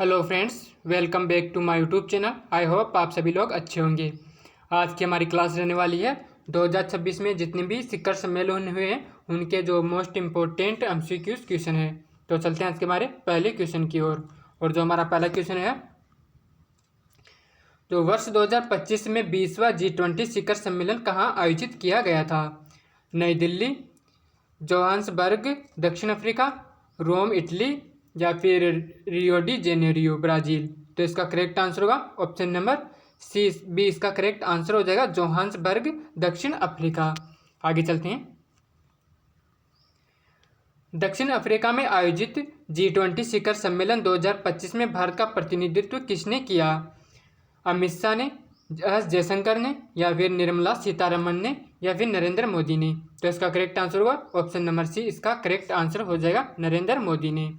Hello friends, welcome back to my YouTube channel. I hope आप सभी लोग अच्छे होंगे। आज की हमारी क्लास रहने वाली है 2026 में जितने भी शिखर सम्मेलन हुए हैं उनके जो मोस्ट इम्पोर्टेंट एमसीक्यूज क्वेश्चन है। तो चलते हैं आज के हमारे पहले क्वेश्चन की ओर। और जो हमारा पहला क्वेश्चन है, तो वर्ष 2025 में 20वां G20 शिखर सम्मेलन कहाँ आयोजित किया गया था? नई दिल्ली, जोहान्सबर्ग दक्षिण अफ्रीका, रोम इटली, या फिर रियो डी जेनेरियो ब्राज़ील। तो इसका करेक्ट आंसर होगा ऑप्शन नंबर सी बी। इसका करेक्ट आंसर हो जाएगा जोहान्सबर्ग दक्षिण अफ्रीका। आगे चलते हैं। दक्षिण अफ्रीका में आयोजित G20 शिखर सम्मेलन 2025 में भारत का प्रतिनिधित्व किसने किया? अमित शाह ने, एस जयशंकर ने, या फिर निर्मला सीतारमण ने, या फिर नरेंद्र मोदी ने। तो इसका करेक्ट आंसर होगा ऑप्शन नंबर सी। इसका करेक्ट आंसर हो जाएगा नरेंद्र मोदी ने।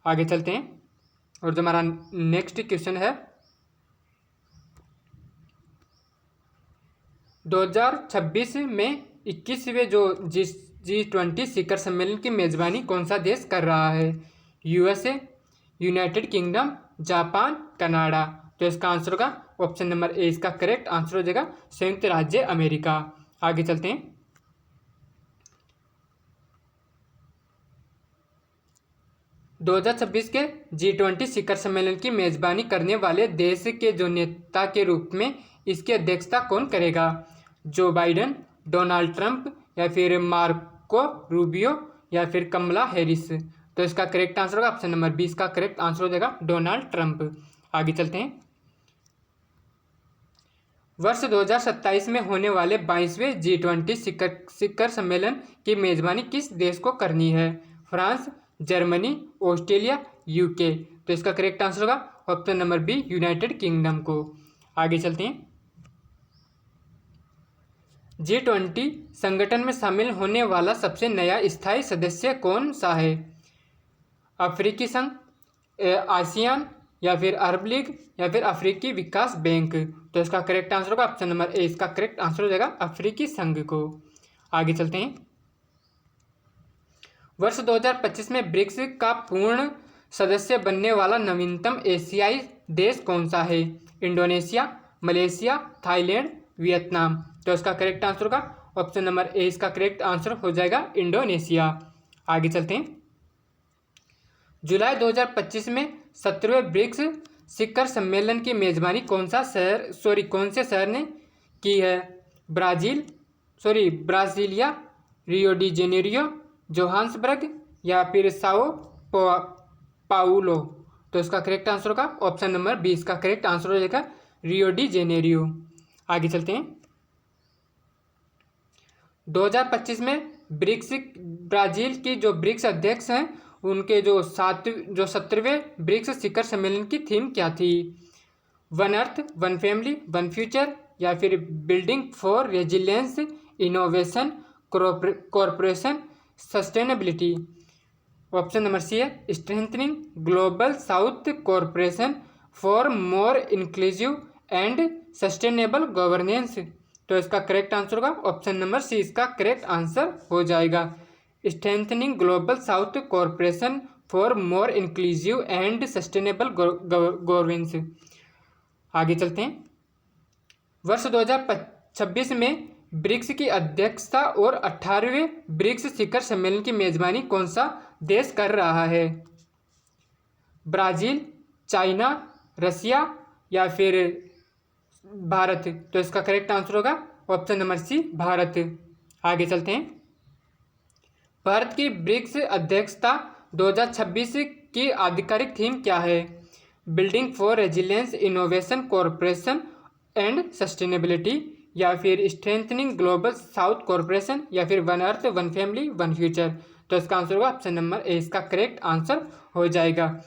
आगे चलते हैं। और जो हमारा नेक्स्ट क्वेश्चन है, 2026 में 21वें जो G20 शिखर सम्मेलन की मेजबानी कौन सा देश कर रहा है? USA, United kingdom, Japan, Canada. तो इसका आंसर होगा ऑप्शन नंबर ए। इसका करेक्ट आंसर हो जाएगा संयुक्त राज्य अमेरिका। आगे चलते हैं। 2026 के G20 शिखर सम्मेलन की मेजबानी करने वाले देश के जो नेता के रूप में इसकी अध्यक्षता कौन करेगा? जो बाइडन, डोनाल्ड ट्रंप, या फिर मार्को रूबियो, या फिर कमला हैरिस। तो इसका करेक्ट आंसर होगा ऑप्शन नंबर बी। इसका करेक्ट आंसर हो जाएगा डोनाल्ड ट्रंप। आगे चलते हैं। वर्ष 2027 में होने वाले 22वें G20 शिखर सम्मेलन की मेजबानी किस देश को करनी है? France, Germany, Australia, UK. तो इसका करेक्ट आंसर होगा option number B, United Kingdom को। आगे चलते हैं। G20 संगठन में शामिल होने वाला सबसे नया स्थायी सदस्य कौन सा है? अफ्रीकी संघ, आसियान, या फिर अरब लीग, या फिर अफ्रीकी विकास बैंक। तो इसका करेक्ट आंसर होगा ऑप्शन नंबर ए। इसका करेक्ट आंसर हो जाएगा अफ्रीकी संघ को। आगे चलते हैं। वर्ष 2025 में ब्रिक्स का पूर्ण सदस्य बनने वाला नवीनतम एशियाई देश कौन सा है? Indonesia, Malaysia, Thailand, Vietnam. तो इसका करेक्ट आंसर होगा ऑप्शन नंबर ए। इसका करेक्ट आंसर हो जाएगा इंडोनेशिया। आगे चलते हैं। जुलाई 2025 में 17वें ब्रिक्स शिखर सम्मेलन की मेजबानी कौन से शहर ने की है? Brasilia, Rio de Janeiro, Johannesburg, या फिर साओ पाउलो। तो इसका करेक्ट आंसर होगा ऑप्शन नंबर बी। इसका करेक्ट आंसर हो जाएगा रियो डी जेनेरियो। आगे चलते हैं। 2025 में ब्राजील की जो ब्रिक्स अध्यक्ष हैं उनके जो 17वें ब्रिक्स शिखर सम्मेलन की थीम क्या थी? One earth, one family, one future, या फिर building for resilience, innovation, corporation, sustainability. Option number C है strengthening global south corporation for more inclusive and sustainable governance. तो इसका करेक्ट आंसर होगा ऑप्शन नंबर सी। इसका correct answer हो जाएगा strengthening global south corporation for more inclusive and sustainable governance. आगे चलते हैं। वर्ष 2026 में ब्रिक्स की अध्यक्षता और 18वें ब्रिक्स शिखर सम्मेलन की मेजबानी कौन सा देश कर रहा है? ब्राज़ील, चाइना, रसिया, या फिर भारत। तो इसका करेक्ट आंसर होगा ऑप्शन नंबर सी, भारत। आगे चलते हैं। भारत की ब्रिक्स अध्यक्षता 2026 की आधिकारिक थीम क्या है? Building for resilience, innovation, corporation and sustainability, या फिर स्ट्रेंथनिंग ग्लोबल साउथ कॉरपोरेशन, या फिर one earth, one family, one future. तो इसका आंसर होगा ऑप्शन नंबर ए। इसका करेक्ट आंसर हो जाएगा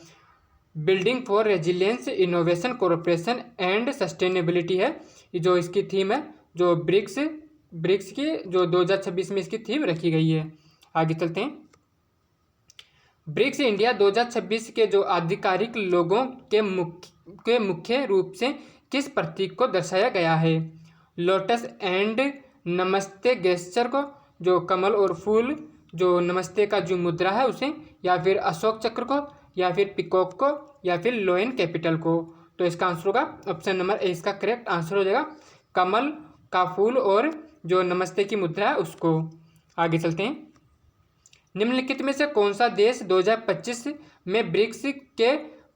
building for resilience, innovation, corporation and sustainability है जो इसकी थीम है, जो ब्रिक्स की जो 2026 में इसकी थीम रखी गई है। आगे चलते हैं। ब्रिक्स इंडिया 2026 के जो आधिकारिक लोगों के मुख्य रूप से किस प्रतीक को दर्शाया गया है? लोटस एंड नमस्ते गेस्चर को, जो कमल और फूल जो नमस्ते का जो मुद्रा है उसे, या फिर अशोक चक्र को, या फिर पिकॉक को या फिर लोयन कैपिटल को। तो इसका आंसर होगा ऑप्शन नंबर ए, इसका करेक्ट आंसर हो जाएगा कमल का फूल और जो नमस्ते की मुद्रा है उसको। आगे चलते हैं। निम्नलिखित में से कौन सा देश 2025 में ब्रिक्स के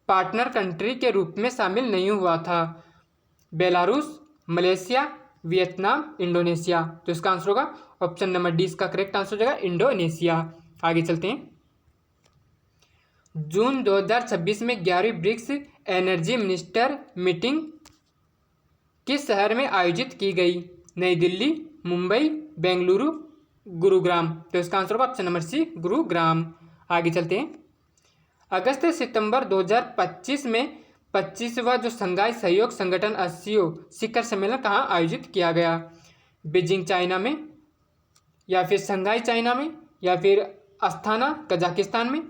पार्टनर कंट्री के रूप में शामिल नहीं हुआ था? Belarus, Malaysia, Vietnam, Indonesia. तो इसका आंसर होगा ऑप्शन नंबर डी, इसका करेक्ट आंसर हो जाएगा इंडोनेशिया। आगे चलते हैं। जून 2026 में 11वीं ब्रिक्स एनर्जी मिनिस्टर मीटिंग किस शहर में आयोजित की गई? नई दिल्ली, मुंबई, बेंगलुरु, गुरुग्राम। तो इसका आंसर होगा ऑप्शन नंबर सी, गुरुग्राम। आगे चलते हैं। अगस्त से सितंबर 2025 में 25वां जो शंघाई सहयोग संगठन एससीओ शिखर सम्मेलन कहाँ आयोजित किया गया? बीजिंग चाइना में, या फिर शंघाई चाइना में, या फिर अस्थाना कजाकिस्तान में,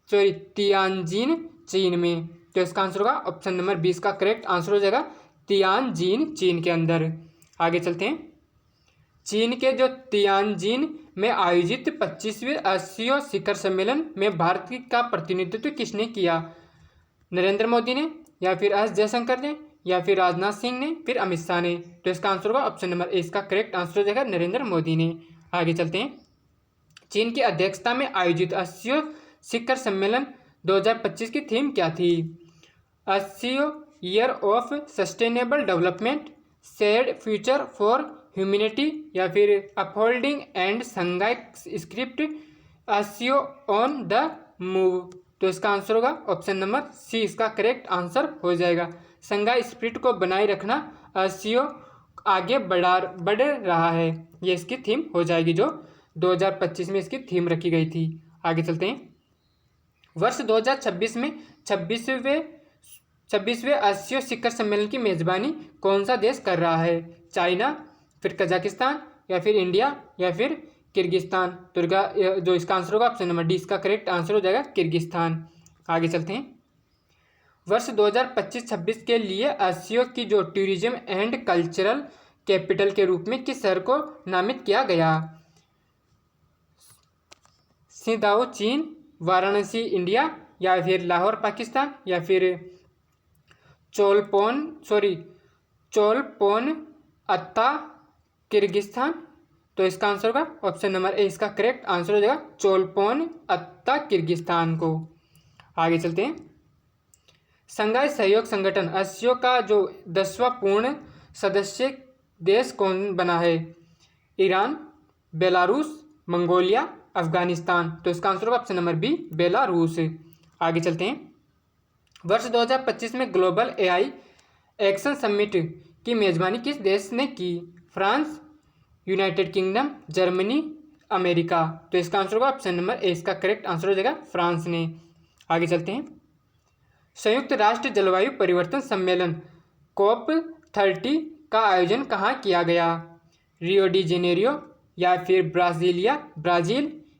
तियानजिन चीन में। तो इसका आंसर होगा ऑप्शन नंबर 20 का करेक्ट आंसर हो जाएगा तियानजिन चीन के अंदर। आगे चलते हैं। चीन के जो तियानजिन में आयोजित 25वें एससीओ शिखर सम्मेलन में भारत का प्रतिनिधित्व किसने किया? नरेंद्र मोदी ने, या फिर एस जयशंकर ने, या फिर राजनाथ सिंह ने, फिर अमित शाह ने। तो इसका आंसर होगा ऑप्शन नंबर ए, इसका करेक्ट आंसर हो जाएगा नरेंद्र मोदी ने। आगे चलते हैं। चीन की अध्यक्षता में आयोजित एससीओ शिखर सम्मेलन 2025 की थीम क्या थी? SCO year of sustainable development, shared future for humanity, या फिर upholding and Shanghai script, SCO on the move. तो इसका आंसर होगा ऑप्शन नंबर सी, इसका करेक्ट आंसर हो जाएगा शंघाई स्पिरिट को बनाए रखना, एससीओ आगे बढ़ रहा है, ये इसकी थीम हो जाएगी जो 2025 में इसकी थीम रखी गई थी। आगे चलते हैं। वर्ष 2026 में 26वें एससीओ शिखर सम्मेलन की मेजबानी कौन सा देश कर रहा है? चाइना, फिर कजाकिस्तान, या फिर इंडिया, या फिर किर्गिस्तान। तो जो इसका आंसर होगा ऑप्शन नंबर डी, इसका करेक्ट आंसर हो जाएगा किर्गिस्तान। आगे चलते हैं। वर्ष 2025-26 के लिए एससीओ की जो टूरिज्म एंड कल्चरल कैपिटल के रूप में किस शहर को नामित किया गया? सिंदाओ चीन, वाराणसी इंडिया, या फिर लाहौर पाकिस्तान, या फिर चोलपोन अत्ता किर्गिस्तान। तो इसका आंसर होगा ऑप्शन नंबर ए, इसका करेक्ट आंसर हो जाएगा चोलपोन अत्ता किर्गिस्तान को। आगे चलते हैं। शंघाई सहयोग संगठन एससीओ का जो 10वां पूर्ण सदस्य देश कौन बना है? Iran, Belarus, Mongolia, Afghanistan. तो इसका आंसर होगा ऑप्शन नंबर बी, बेलारूस। आगे चलते हैं। वर्ष 2025 में ग्लोबल एआई एक्शन समिट की मेजबानी किस देश ने की? France, United kingdom, Germany, America. तो इसका आंसर होगा ऑप्शन नंबर ए, इसका करेक्ट आंसर हो जाएगा फ्रांस ने। आगे चलते हैं। संयुक्त राष्ट्र जलवायु परिवर्तन सम्मेलन COP30 का आयोजन कहाँ किया गया? रियो डी जेनेरियो, या फिर ब्राज़ील,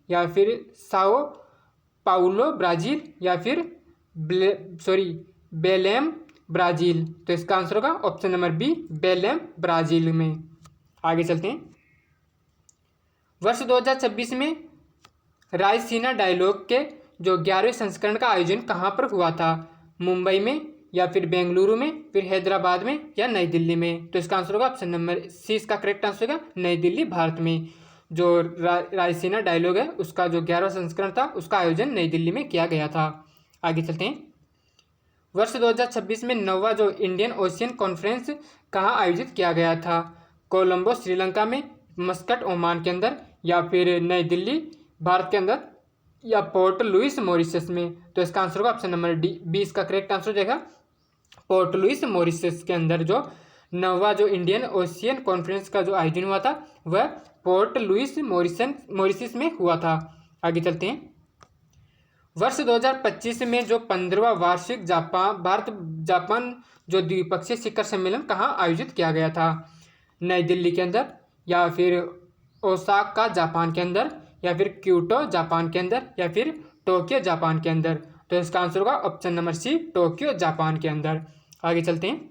या फिर साओ पाउलो ब्राज़ील, या फिर बेलेम ब्राज़ील। तो इसका आंसर होगा option number B, Belem Brazil में। आगे चलते हैं। वर्ष 2026 में रायसीना डायलॉग के जो 11वें संस्करण का आयोजन कहाँ पर हुआ था? मुंबई में, या फिर बेंगलुरु में, फिर हैदराबाद में, या नई दिल्ली में। तो इसका आंसर होगा ऑप्शन नंबर सी, इसका करेक्ट आंसर होगा नई दिल्ली, भारत में। जो रायसीना डायलॉग है उसका जो 11वां संस्करण था उसका आयोजन नई दिल्ली में किया गया था। आगे चलते हैं। वर्ष 2026 में 9वां जो इंडियन ओशियन कॉन्फ्रेंस कहाँ आयोजित किया गया था? कोलंबो श्रीलंका में, मस्कट ओमान के अंदर, या फिर नई दिल्ली भारत के अंदर, या पोर्ट लुइस मॉरिशस में। तो इसका आंसर होगा ऑप्शन नंबर डी, बी, इसका करेक्ट आंसर हो जाएगा पोर्ट लुइस मॉरिशस के अंदर जो 9वां जो इंडियन ओशियन कॉन्फ्रेंस का जो आयोजन हुआ था वह पोर्ट लुइस मॉरिशस में हुआ था। आगे चलते हैं। वर्ष 2025 में जो 15वां वार्षिक भारत जापान जो द्विपक्षीय शिखर सम्मेलन कहाँ आयोजित किया गया था? नई दिल्ली के अंदर, या फिर ओसाका जापान के अंदर, या फिर क्योटो जापान के अंदर, या फिर टोक्यो जापान के अंदर। तो इसका आंसर होगा option number C, Tokyo Japan के अंदर। आगे चलते हैं।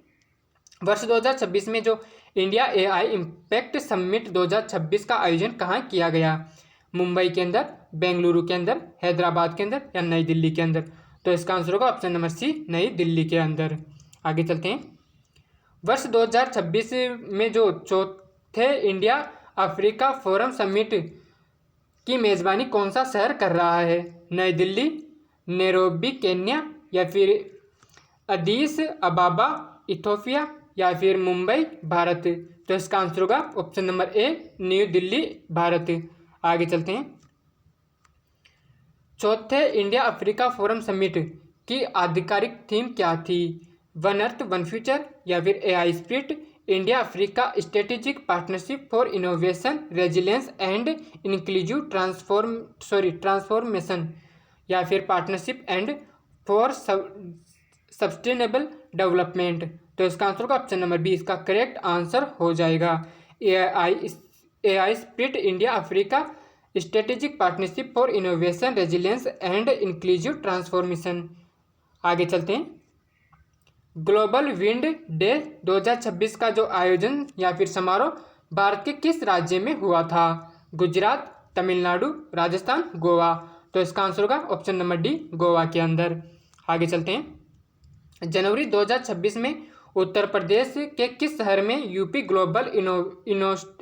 वर्ष 2026 में जो इंडिया एआई इम्पैक्ट समिट 2026 का आयोजन कहाँ किया गया? मुंबई के अंदर, बेंगलुरु के अंदर, हैदराबाद के अंदर या नई दिल्ली के अंदर? तो इसका आंसर होगा ऑप्शन नंबर सी, नई दिल्ली के अंदर। आगे चलते हैं। वर्ष 2026 में जो चौथे इंडिया अफ्रीका फोरम समिट की मेज़बानी कौन सा शहर कर रहा है? नई दिल्ली, नैरोबी केन्या, या फिर अदीस अबाबा इथोपिया, या फिर मुंबई भारत? तो इसका आंसर होगा option number A, new Delhi Bharat. आगे चलते हैं। चौथे इंडिया अफ्रीका फोरम समिट की आधिकारिक थीम क्या थी? वन अर्थ वन फ्यूचर, या फिर AI spirit, India Africa strategic partnership for innovation resilience and inclusive transformation, या फिर partnership and for sustainable development? तो इसका आंसर होगा ऑप्शन नंबर बी, इसका करेक्ट आंसर हो जाएगा AI spirit India Africa strategic partnership for innovation resilience and inclusive transformation. आगे चलते हैं। ग्लोबल विंड डे 2026 का जो आयोजन या फिर समारोह भारत के किस राज्य में हुआ था? गुजरात, तमिलनाडु, राजस्थान, गोवा? तो इसका आंसर होगा ऑप्शन नंबर डी, गोवा के अंदर। आगे चलते हैं। जनवरी 2026 में उत्तर प्रदेश के किस शहर में UP global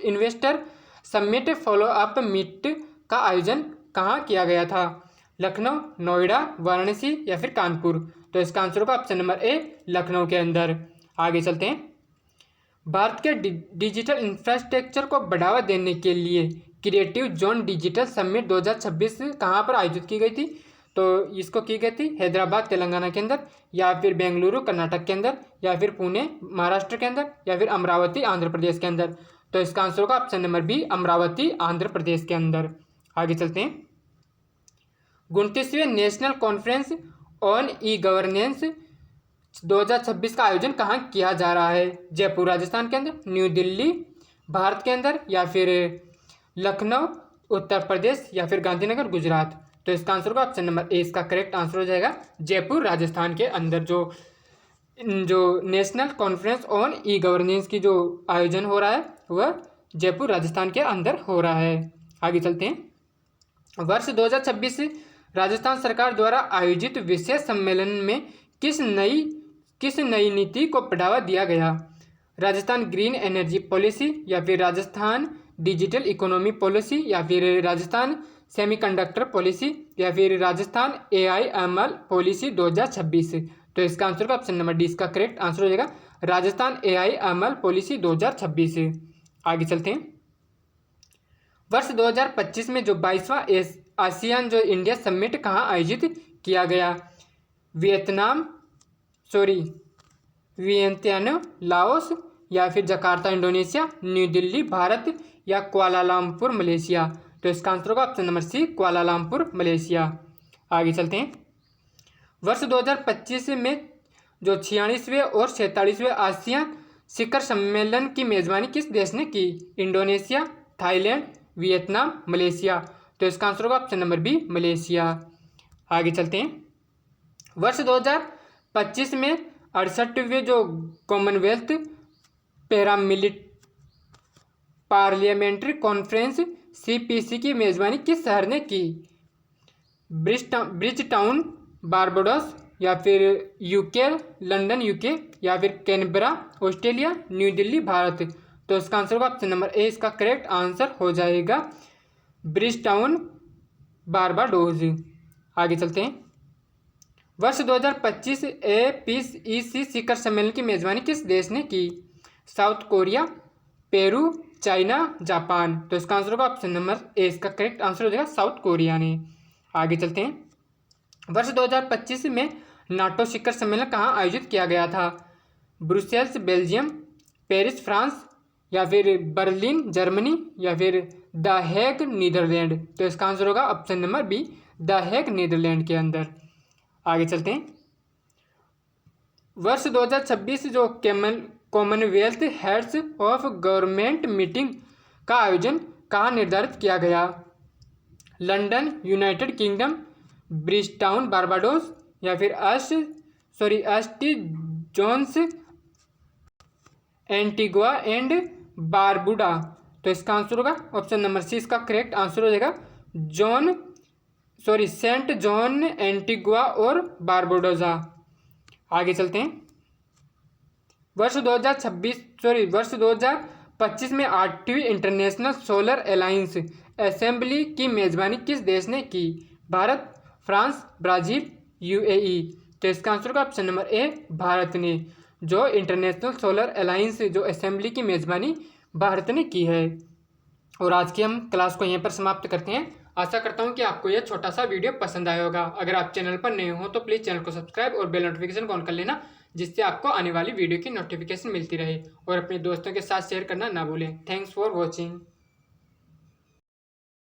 investor summit follow up meet का आयोजन कहाँ किया गया था? लखनऊ, नोएडा, वाराणसी, या फिर कानपुर? तो इसका आंसर होगा ऑप्शन नंबर ए, लखनऊ के अंदर। आगे चलते हैं। भारत के डिजिटल इंफ्रास्ट्रक्चर को बढ़ावा देने के लिए क्रिएटिव जोन डिजिटल समिट 2026 कहाँ पर आयोजित की गई थी? तो इसको की गई थी हैदराबाद तेलंगाना के अंदर, या फिर बेंगलुरु कर्नाटक के अंदर, या फिर पुणे महाराष्ट्र के अंदर, या फिर अमरावती आंध्र प्रदेश के अंदर? तो इसका आंसर होगा option number B, Amaravati Andhra Pradesh के अंदर। आगे चलते हैं। 29वें national conference on e governance 2026 का आयोजन कहाँ किया जा रहा है? जयपुर राजस्थान के अंदर, न्यू दिल्ली भारत के अंदर, या फिर लखनऊ उत्तर प्रदेश, या फिर गांधीनगर गुजरात? तो इसका आंसर होगा ऑप्शन नंबर ए, इसका करेक्ट आंसर हो जाएगा जयपुर राजस्थान के अंदर। जो national conference on e governance की जो आयोजन हो रहा है वह जयपुर राजस्थान के अंदर हो रहा है। आगे चलते हैं। वर्ष 2026 राजस्थान सरकार द्वारा आयोजित विशेष सम्मेलन में किस नई नीति को बढ़ावा दिया गया? राजस्थान ग्रीन एनर्जी पॉलिसी, या फिर राजस्थान डिजिटल इकोनॉमी पॉलिसी, या फिर राजस्थान सेमीकंडक्टर पॉलिसी, या फिर राजस्थान AIML पॉलिसी 2026? तो इसका आंसर होगा ऑप्शन नंबर डी, इसका करेक्ट आंसर हो जाएगा राजस्थान AIML पॉलिसी 2026। आगे चलते हैं। वर्ष 2025 में जो 22वां आसियान जो इंडिया समिट कहाँ आयोजित किया गया? वियतनाम लाओस, या फिर जकार्ता इंडोनेशिया, न्यू दिल्ली भारत, या कुआलालंपुर मलेशिया? तो इसका आंसर होगा option number C, Kuala Lumpur Malaysia. आगे चलते हैं। वर्ष 2025 में जो 46वें और 47वें आसियान शिखर सम्मेलन की मेज़बानी किस देश ने की? Indonesia, Thailand, Vietnam, Malaysia? तो इसका आंसर होगा ऑप्शन नंबर बी, मलेशिया। आगे चलते हैं। वर्ष 2025 में 68वें जो कॉमनवेल्थ पार्लियामेंट्री कॉन्फ्रेंस CPC की मेज़बानी किस शहर ने की? ब्रिज टाउन बारबाडोस, या फिर यूके लंदन यूके, या फिर Canberra Australia, new Delhi Bharat? तो इसका आंसर होगा ऑप्शन नंबर ए, इसका करेक्ट आंसर हो जाएगा ब्रिज टाउन बारबाडोस। आगे चलते हैं। वर्ष 2025 APEC शिखर सम्मेलन की मेज़बानी किस देश ने की? South Korea, Peru, China, Japan? तो इसका आंसर होगा ऑप्शन नंबर ए, इसका करेक्ट आंसर हो जाएगा साउथ कोरिया ने। आगे चलते हैं। वर्ष 2025 में नाटो शिखर सम्मेलन कहाँ आयोजित किया गया था? ब्रुसेल्स बेल्जियम, पेरिस फ्रांस, या फिर बर्लिन जर्मनी, या फिर द हेग नीदरलैंड? तो इसका आंसर होगा option number B, the Hague Netherland के अंदर। आगे चलते हैं। वर्ष 2026 जो Commonwealth heads of government meeting का आयोजन कहाँ निर्धारित किया गया? London United Kingdom, Bridgetown Barbados, या फिर St John's Antigua and Barbuda? तो इसका आंसर होगा ऑप्शन नंबर सी, इसका करेक्ट आंसर हो जाएगा सेंट जॉन, एंटीगुआ और बारबोडोजा। आगे चलते हैं। वर्ष 2025 में 8वीं इंटरनेशनल सोलर अलायंस असेंबली की मेजबानी किस देश ने की? Bharat, France, Brazil, UAE. तो इसका आंसर होगा ऑप्शन नंबर ए, भारत ने। जो इंटरनेशनल सोलर अलायंस जो असेंबली की मेजबानी भारत ने की है। और आज की हम क्लास को यहीं पर समाप्त करते हैं। आशा करता हूं कि आपको यह छोटा सा वीडियो पसंद आया होगा। अगर आप चैनल पर नए हो तो प्लीज़ चैनल को सब्सक्राइब और बेल नोटिफिकेशन को ऑन कर लेना, जिससे आपको आने वाली वीडियो की नोटिफिकेशन मिलती रहे। और अपने दोस्तों के साथ शेयर करना ना भूलें। Thanks for watching.